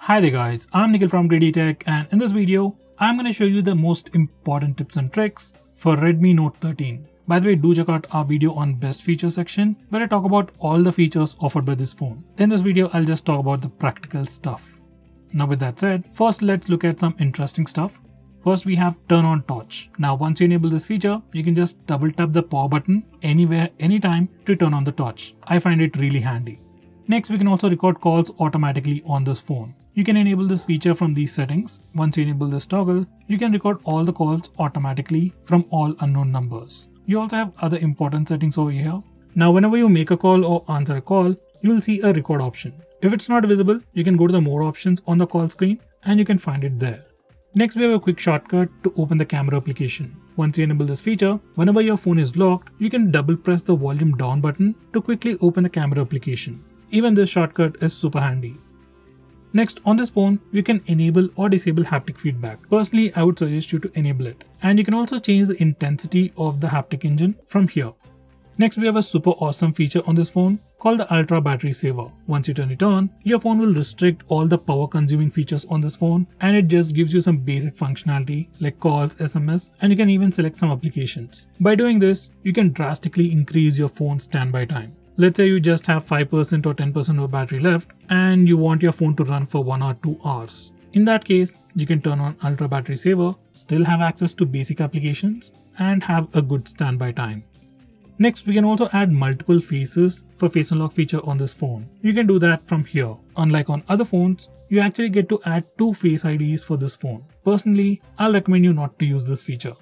Hi there guys, I'm Nikhil from greedytech, and in this video, I'm going to show you the most important tips and tricks for Redmi Note 13. By the way, do check out our video on best feature section where I talk about all the features offered by this phone. In this video, I'll just talk about the practical stuff. Now with that said, first let's look at some interesting stuff. First we have turn on torch. Now once you enable this feature, you can just double tap the power button anywhere, anytime to turn on the torch. I find it really handy. Next, we can also record calls automatically on this phone. You can enable this feature from these settings. Once you enable this toggle, you can record all the calls automatically from all unknown numbers. You also have other important settings over here. Now, whenever you make a call or answer a call, you will see a record option. If it's not visible, you can go to the more options on the call screen and you can find it there. Next, we have a quick shortcut to open the camera application. Once you enable this feature, whenever your phone is locked, you can double press the volume down button to quickly open the camera application. Even this shortcut is super handy. Next, on this phone, you can enable or disable haptic feedback. Personally, I would suggest you to enable it. And you can also change the intensity of the haptic engine from here. Next, we have a super awesome feature on this phone called the Ultra Battery Saver. Once you turn it on, your phone will restrict all the power consuming features on this phone, and it just gives you some basic functionality like calls, SMS, and you can even select some applications. By doing this, you can drastically increase your phone's standby time. Let's say you just have 5% or 10% of battery left and you want your phone to run for 1 or 2 hours. In that case, you can turn on Ultra Battery Saver, still have access to basic applications, and have a good standby time. Next, we can also add multiple faces for face unlock feature on this phone. You can do that from here. Unlike on other phones, you actually get to add 2 face IDs for this phone. Personally, I'll recommend you not to use this feature.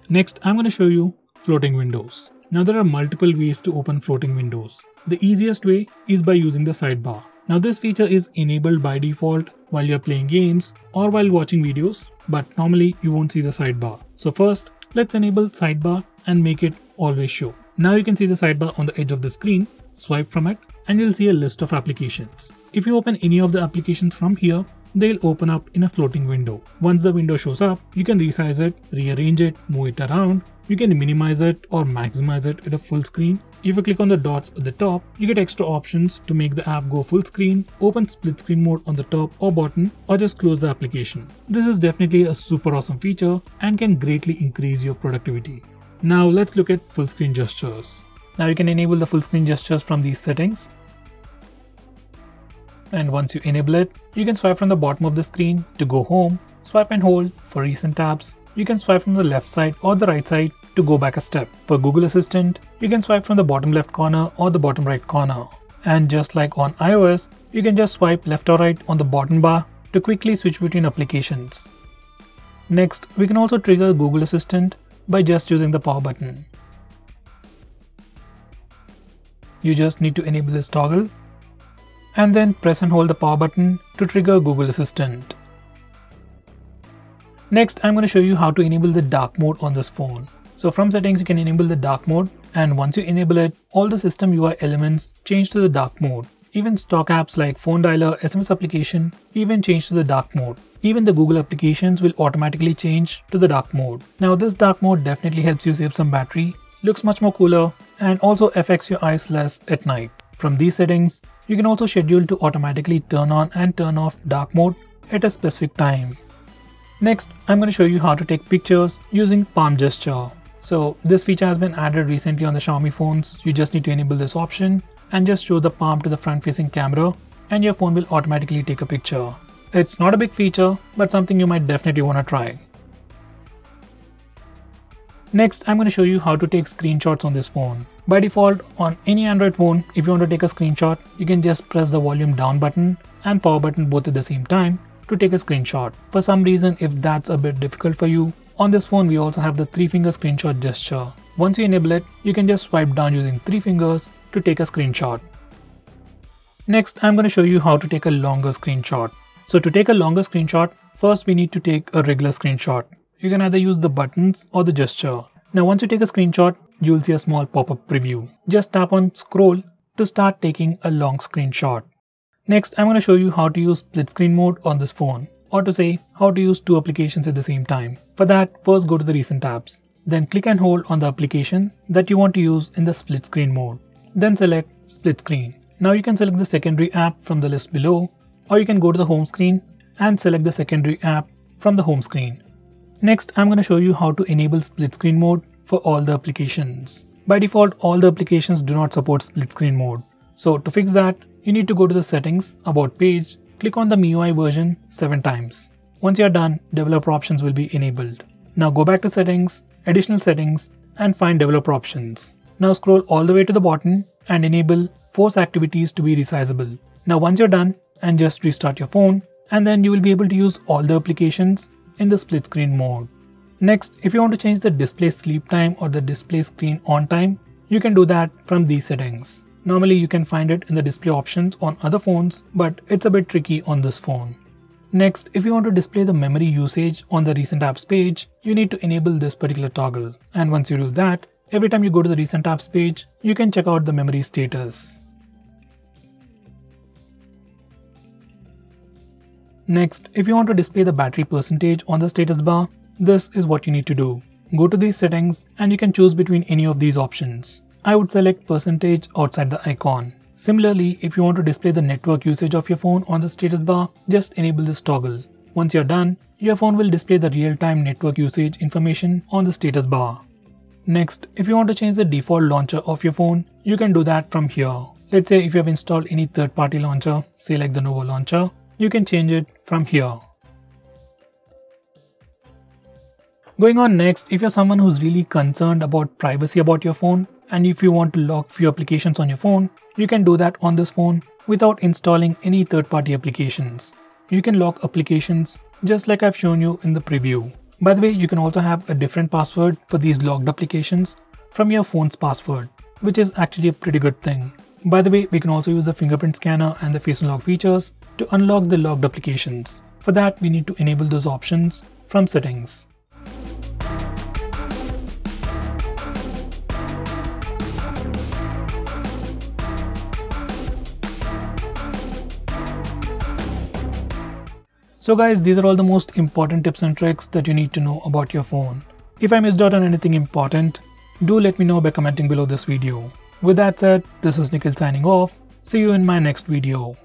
Next, I'm going to show you floating windows. Now there are multiple ways to open floating windows. The easiest way is by using the sidebar. Now this feature is enabled by default while you're playing games or while watching videos, but normally you won't see the sidebar. So first, let's enable sidebar and make it always show. Now you can see the sidebar on the edge of the screen. Swipe from it and you'll see a list of applications. If you open any of the applications from here, they'll open up in a floating window. Once the window shows up, you can resize it, rearrange it, move it around. You can minimize it or maximize it at a full screen. If you click on the dots at the top, you get extra options to make the app go full screen, open split screen mode on the top or bottom, or just close the application. This is definitely a super awesome feature and can greatly increase your productivity. Now let's look at full screen gestures. Now you can enable the full screen gestures from these settings. And once you enable it, you can swipe from the bottom of the screen to go home, swipe and hold for recent tabs. You can swipe from the left side or the right side to go back a step. For Google Assistant, you can swipe from the bottom left corner or the bottom right corner. And just like on iOS, you can just swipe left or right on the bottom bar to quickly switch between applications. Next, we can also trigger Google Assistant by just using the power button. You just need to enable this toggle and then press and hold the power button to trigger Google Assistant. Next, I'm going to show you how to enable the dark mode on this phone. So from settings, you can enable the dark mode, and once you enable it, all the system UI elements change to the dark mode. Even stock apps like phone dialer, SMS application even change to the dark mode. Even the Google applications will automatically change to the dark mode. Now this dark mode definitely helps you save some battery, looks much more cooler, and also affects your eyes less at night. From these settings, you can also schedule to automatically turn on and turn off dark mode at a specific time. Next, I'm going to show you how to take pictures using palm gesture. So this feature has been added recently on the Xiaomi phones. You just need to enable this option and just show the palm to the front facing camera and your phone will automatically take a picture. It's not a big feature, but something you might definitely want to try. Next, I'm going to show you how to take screenshots on this phone. By default, on any Android phone, if you want to take a screenshot, you can just press the volume down button and power button both at the same time to take a screenshot. For some reason, if that's a bit difficult for you, on this phone we also have the 3-finger screenshot gesture. Once you enable it, you can just swipe down using 3 fingers to take a screenshot. Next, I'm going to show you how to take a longer screenshot. So to take a longer screenshot, first we need to take a regular screenshot. You can either use the buttons or the gesture. Now once you take a screenshot, you will see a small pop-up preview. Just tap on scroll to start taking a long screenshot. Next, I'm going to show you how to use split screen mode on this phone, or to say how to use 2 applications at the same time. For that, first go to the recent tabs. Then click and hold on the application that you want to use in the split screen mode. Then select split screen. Now you can select the secondary app from the list below, or you can go to the home screen and select the secondary app from the home screen. Next, I'm going to show you how to enable split screen mode for all the applications. By default, all the applications do not support split screen mode. So to fix that, you need to go to the settings, about page, click on the MIUI version 7 times. Once you're done, developer options will be enabled. Now go back to settings, additional settings, and find developer options. Now scroll all the way to the bottom and enable force activities to be resizable. Now once you're done, and just restart your phone, and then you will be able to use all the applications in the split screen mode. Next, if you want to change the display sleep time or the display screen on time, you can do that from these settings. Normally you can find it in the display options on other phones, but it's a bit tricky on this phone. Next, if you want to display the memory usage on the recent apps page, you need to enable this particular toggle. And once you do that, every time you go to the recent apps page, you can check out the memory status. Next, if you want to display the battery percentage on the status bar, this is what you need to do. Go to these settings and you can choose between any of these options. I would select percentage outside the icon. Similarly, if you want to display the network usage of your phone on the status bar, just enable this toggle. Once you're done, your phone will display the real-time network usage information on the status bar. Next, if you want to change the default launcher of your phone, you can do that from here. Let's say if you have installed any third-party launcher, say like the Novo launcher, you can change it from here. Going on next, if you're someone who's really concerned about privacy about your phone, and if you want to lock few applications on your phone, you can do that on this phone without installing any third-party applications. You can lock applications just like I've shown you in the preview. By the way, you can also have a different password for these locked applications from your phone's password, which is actually a pretty good thing. By the way, we can also use the fingerprint scanner and the face unlock features to unlock the locked applications. For that, we need to enable those options from settings. So guys, these are all the most important tips and tricks that you need to know about your phone. If I missed out on anything important, do let me know by commenting below this video. With that said, this is Nikhil signing off. See you in my next video.